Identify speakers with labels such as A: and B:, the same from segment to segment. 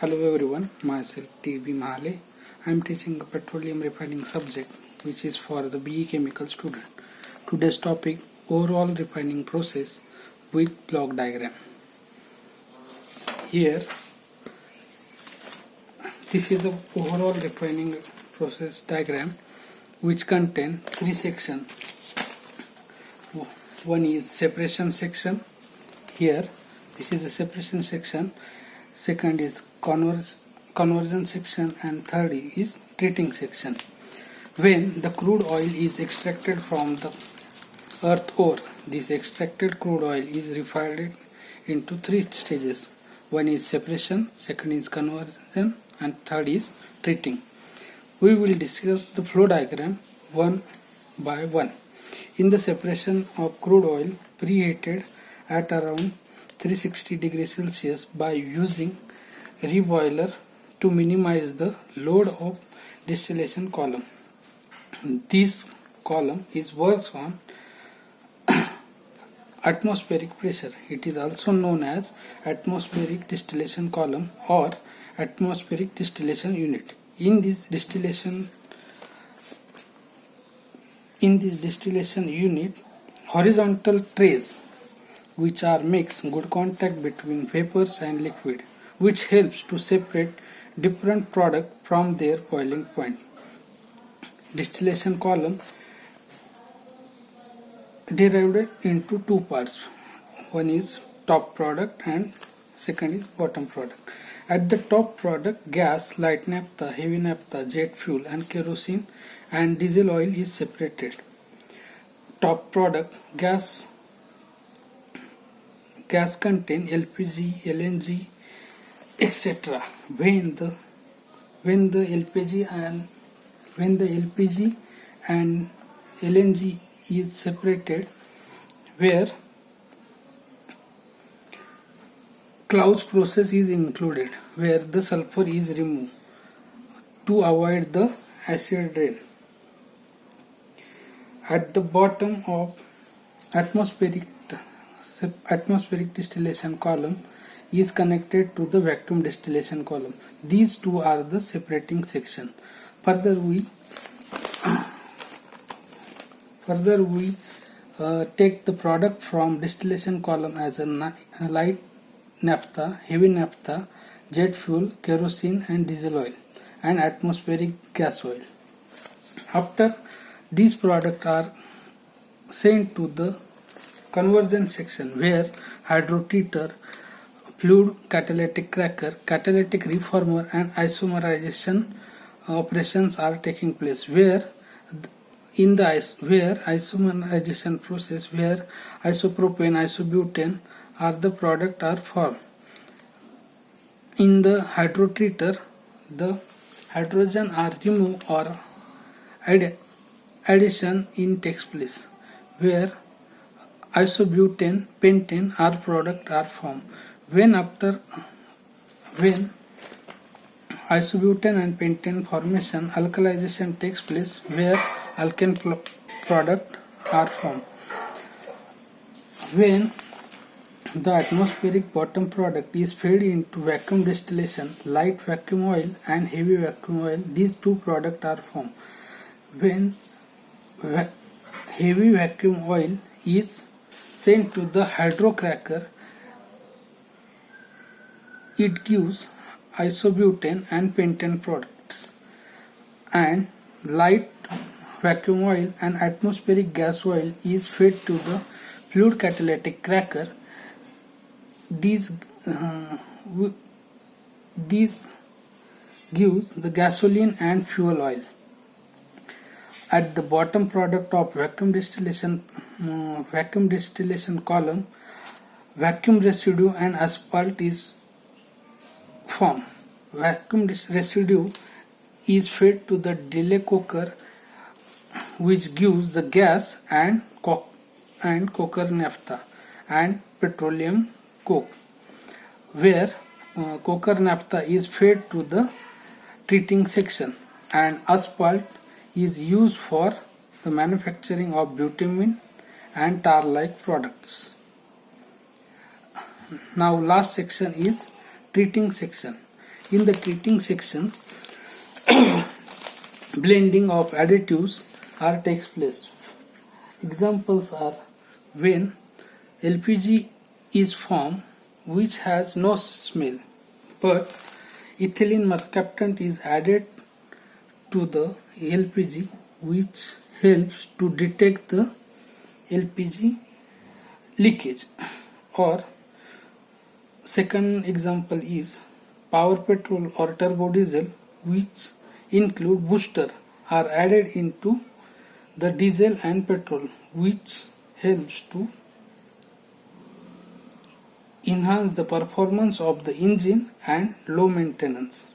A: Hello everyone, myself T.B. Mahale. I am teaching a petroleum refining subject which is for the BE chemical student. Today's topic, overall refining process with block diagram. Here this is the overall refining process diagram which contain three sections. One is separation section. Here this is the separation section. Second is conversion section, and third is treating section. When the crude oil is extracted from the earth ore, this extracted crude oil is refined into three stages. One is separation, second is conversion, and third is treating. We will discuss the flow diagram one by one. In the separation of crude oil preheated at around 360 degrees Celsius by using reboiler to minimize the load of distillation column. This column is works on atmospheric pressure. It is also known as atmospheric distillation column or atmospheric distillation unit. In this distillation unit, horizontal trays which are makes good contact between vapors and liquid, which helps to separate different product from their boiling point. Distillation column derived into two parts. One is top product and second is bottom product. At the top product, gas, light naphtha, heavy naphtha, jet fuel and kerosene and diesel oil is separated. Top product gas contain LPG, LNG, etc. When the LPG and LNG is separated, where Claus process is included, where the sulfur is removed to avoid the acid rain. At the bottom of atmospheric distillation column is connected to the vacuum distillation column. These two are the separating section. Further we take the product from distillation column as a light naphtha, heavy naphtha, jet fuel, kerosene and diesel oil and atmospheric gas oil. After these products are sent to the conversion section, where hydrotreater, fluid catalytic cracker, catalytic reformer and isomerization operations are taking place, where isomerization process, where isopropane, isobutane are the product are formed. In the hydrotreater, the hydrogen are removed or addition in takes place, where isobutane, pentane are product are formed. When isobutane and pentane formation, alkalization takes place, where alkane product are formed. When the atmospheric bottom product is fed into vacuum distillation, light vacuum oil and heavy vacuum oil, these two products are formed. When heavy vacuum oil is sent to the hydrocracker, it gives isobutane and pentane products, and light vacuum oil and atmospheric gas oil is fed to the fluid catalytic cracker. These gives the gasoline and fuel oil. At the bottom product of vacuum distillation column, vacuum residue and asphalt is formed. Vacuum residue is fed to the delay coker, which gives the gas and coker naphtha and petroleum coke, where coker naphtha is fed to the treating section, and asphalt is used for the manufacturing of bitumen and tar-like products. Now last section is treating section. In the treating section, blending of additives takes place. Examples are when LPG is formed which has no smell, but ethylene mercaptan is added to the LPG which helps to detect the LPG leakage. Or second example is power petrol or turbo diesel which include booster are added into the diesel and petrol which helps to enhance the performance of the engine and low maintenance.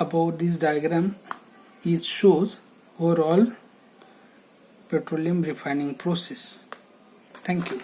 A: Above this diagram it shows overall petroleum refining process. Thank you.